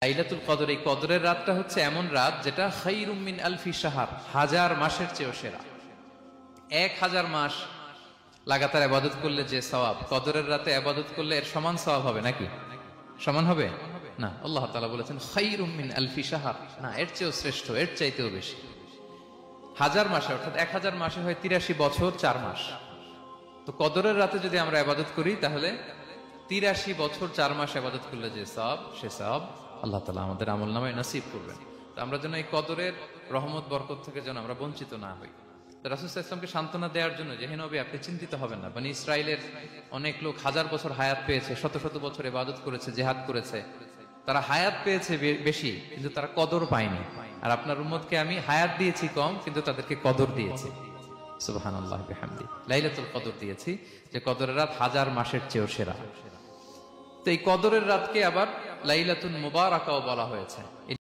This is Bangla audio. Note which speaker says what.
Speaker 1: লাইলাতুল কদর, এই কদরের রাতটা হচ্ছে এমন রাত যেটা খায়রুম মিন আলফি শাহর, হাজার মাসের চেয়েও সেরা। 1000 মাস লাগাতার ইবাদত করলে যে সওয়াব, কদরের রাতে ইবাদত করলে এর সমান সওয়াব হবে নাকি? সমান হবে না। আল্লাহ তাআলা বলেছেন খায়রুম মিন আলফি শাহর, না, এর চেয়েও শ্রেষ্ঠ, এর চাইতেও বেশি। 1000 মাসে, অর্থাৎ 1000 মাসে হয় 83 বছর 4 মাস। তো কদরের রাতে যদি আমরা ইবাদত করি তাহলে 83 বছর 4 মাস ইবাদত করলে যে সওয়াব, সে সওয়াব আল্লাহ তাআলা আমাদের আমলনামায় নসিব করবেন। তো আমরা যেন এই কদরের রহমত বরকত থেকে যেন আমরা বঞ্চিত না হই। তো রাসূল সাল্লাল্লাহু আলাইহি ওয়াসাল্লামকে সান্ত্বনা দেওয়ার জন্য, যে হে নবী আপনি চিন্তিত হবেন না, বনি ইসরাইলের অনেক লোক 1000 বছর হায়াত পেয়েছে, শত শত বছর ইবাদত করেছে, জিহাদ করেছে, তারা হায়াত পেয়েছে বেশি কিন্তু তারা কদর পায়নি। আর আপনার উম্মতকে আমি হায়াত দিয়েছি কম কিন্তু তাদেরকে কদর দিয়েছি। সুবহানাল্লাহ বিহামদি, লাইলাতুল কদর দিয়েছি, যে কদরের রাত 1000 মাসের চেয়েও সেরা। তো এই কদরের রাতকে আবার লাইলাতুল মুবারাকাও বলা হয়েছে।